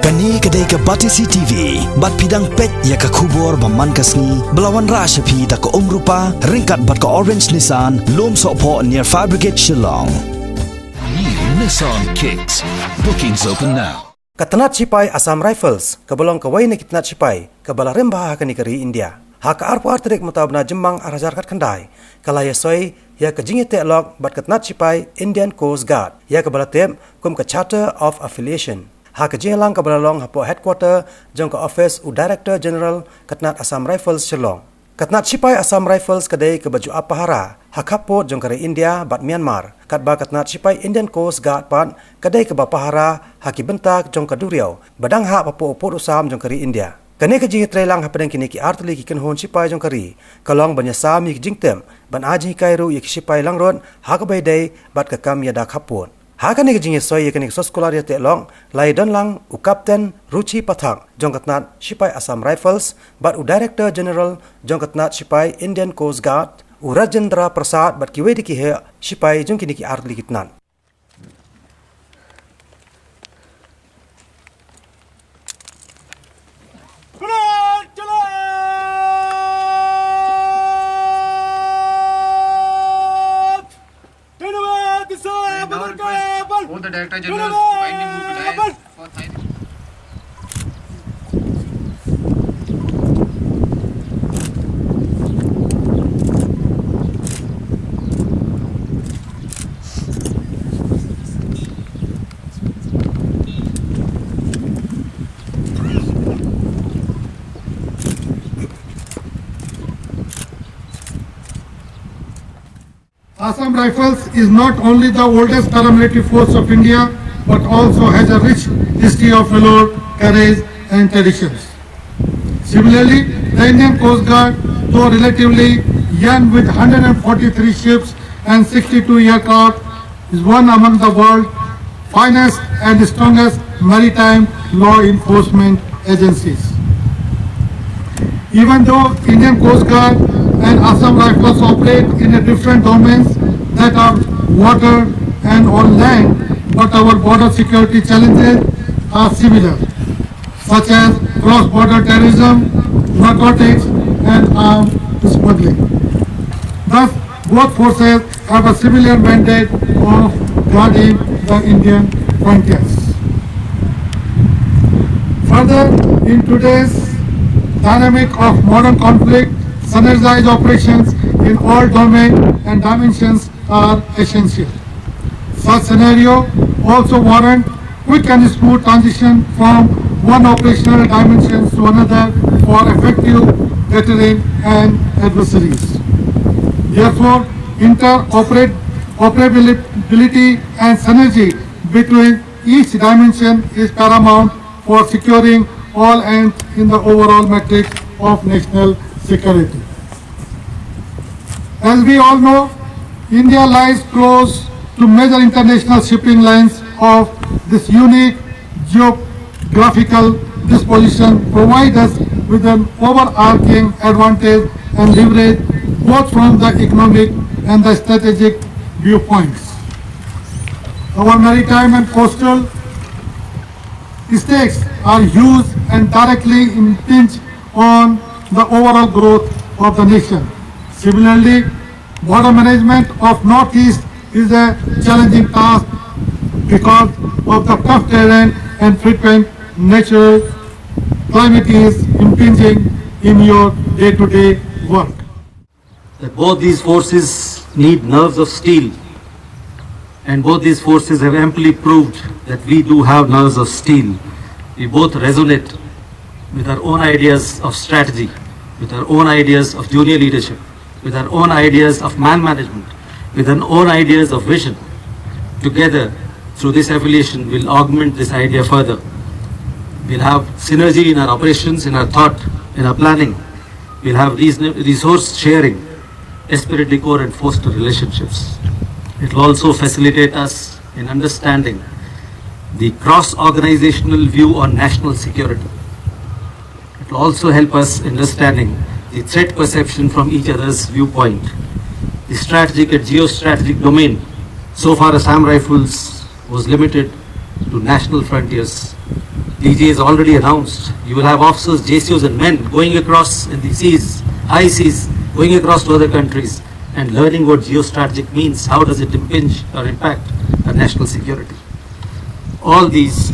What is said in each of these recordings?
Kani kedai ke Batisi TV, bat pidang pet ya ke kubur baman kasni, belawan rasa pi da ke rupa, ringkat bat ke orange Nissan, lom sokpo near Fire Brigade Shillong. New Nissan Kicks. Bookings open now. Tnat Shipai Assam Rifles, kebalong kawai ni Tnat Shipai, kebala rembah kani keri India. Hak arpu arterik mutabna jembang arajar kat kendai, kalaya soi ya ke jingi teklok bat Tnat Shipai Indian Coast Guard, ya kebala tem kum ke Charter of Affiliation. Hak jinglang ke belalong hapo headquarter jong ke office u Director General Tnat Assam Rifles Shillong. Tnat Shipai Assam Rifles kedai ke baju apahara hak hapo jong kere India bat Myanmar. Kat ba Tnat Shipai Indian Coast Guard pan kedai ke bapahara haki bentak jong ke Duriau badang hak papo uput usam jong kere India. Kene ke jingi trelang hapadang kini ki artli ki kenhon Shipai jong keri kalong banya sami ki jingtem ban aji kairu ki Shipai langrod hak bay day bat ke kam ya dak hapon. Hakan ni kejingnya soy yakan ni sekolah dia teklong lai don lang u Kapten Ruchi Pathak jong Tnat Shipai Assam Rifles bat u Director General jong Tnat Shipai Indian Coast Guard u Rajendra Prasad bat kiwe di kihe Shipai jong kini ki artli kitnan. All the Director Generals kindly move to dais for signing. Assam Rifles is not only the oldest paramilitary force of India, but also has a rich history of valor, courage and traditions. Similarly, the Indian Coast Guard, though relatively young with 143 ships and 62 aircraft, is one among the world's finest and strongest maritime law enforcement agencies. Even though Indian Coast Guard and Assam Rifles operate in a different domains that are water and on land, but our border security challenges are similar, such as cross-border terrorism, narcotics and arms smuggling. Thus, both forces have a similar mandate of guarding the Indian frontiers. Further, in today's dynamic of modern conflict, synergized operations in all domains and dimensions are essential. Such scenario also warrant quick and smooth transition from one operational dimension to another for effective deterrent and adversaries. Therefore, interoperability and synergy between each dimension is paramount for securing all ends in the overall matrix of national security. As we all know, India lies close to major international shipping lines of this unique geographical disposition provide us with an overarching advantage and leverage both from the economic and the strategic viewpoints. Our maritime and coastal stakes are huge and directly impinge on the overall growth of the nation. Similarly, border management of Northeast is a challenging task because of the tough terrain and frequent natural calamities impinging in your day-to-day work. That both these forces need nerves of steel, and both these forces have amply proved that we do have nerves of steel. We both resonate with our own ideas of strategy, with our own ideas of junior leadership, with our own ideas of man management, with our own ideas of vision. Together, through this affiliation, we'll augment this idea further. We'll have synergy in our operations, in our thought, in our planning. We'll have resource sharing, esprit de corps and foster relationships. It will also facilitate us in understanding the cross-organizational view on national security. It will also help us understanding the threat perception from each other's viewpoint. The strategic and geostrategic domain, so far Assam Rifles was limited to national frontiers. DG has already announced, you will have officers, JCOs and men going across in the seas, high seas, going across to other countries and learning what geostrategic means, how does it impinge or impact our national security. All these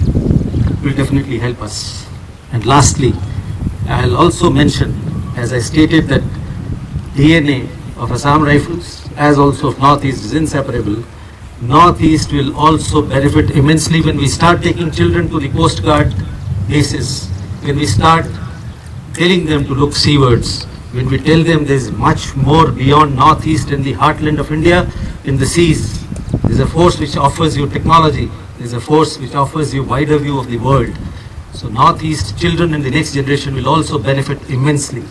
will definitely help us. And lastly, I'll also mention, as I stated, that DNA of Assam Rifles, as also of Northeast, is inseparable. Northeast will also benefit immensely when we start taking children to the Coast Guard bases, when we start telling them to look seawards, when we tell them there's much more beyond Northeast and the heartland of India in the seas. There's a force which offers you technology. There's a force which offers you wider view of the world. So Northeast children in the next generation will also benefit immensely.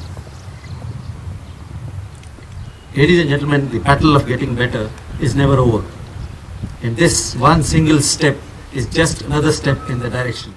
Ladies and gentlemen, the battle of getting better is never over. And this one single step is just another step in the direction.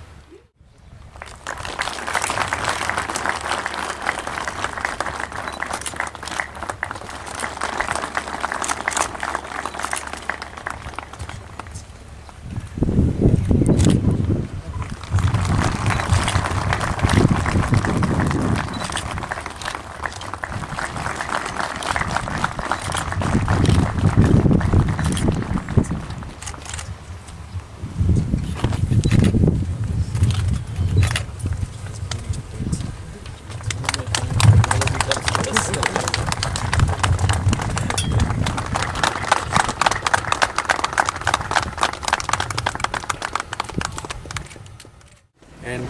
And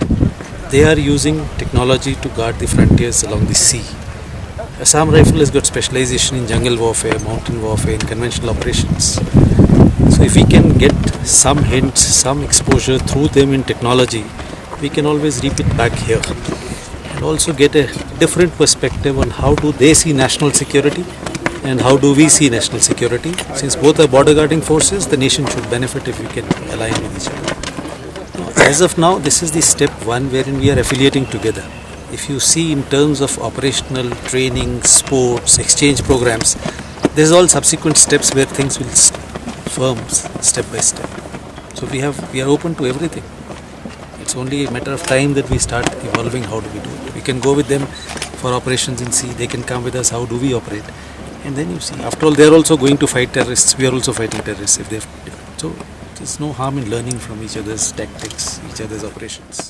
they are using technology to guard the frontiers along the sea. Assam Rifle has got specialization in jungle warfare, mountain warfare, and conventional operations. So if we can get some hints, some exposure through them in technology, we can always reap it back here. And also get a different perspective on how do they see national security and how do we see national security. Since both are border guarding forces, the nation should benefit if we can align with each other. As of now, this is the step one wherein we are affiliating together. If you see in terms of operational training, sports, exchange programs, there's all subsequent steps where things will firm step by step. So we are open to everything. It's only a matter of time that we start evolving how do we do it. We can go with them for operations in sea, they can come with us, how do we operate. And then you see, after all, they're also going to fight terrorists, we are also fighting terrorists if they've. So there's no harm in learning from each other's tactics, each other's operations.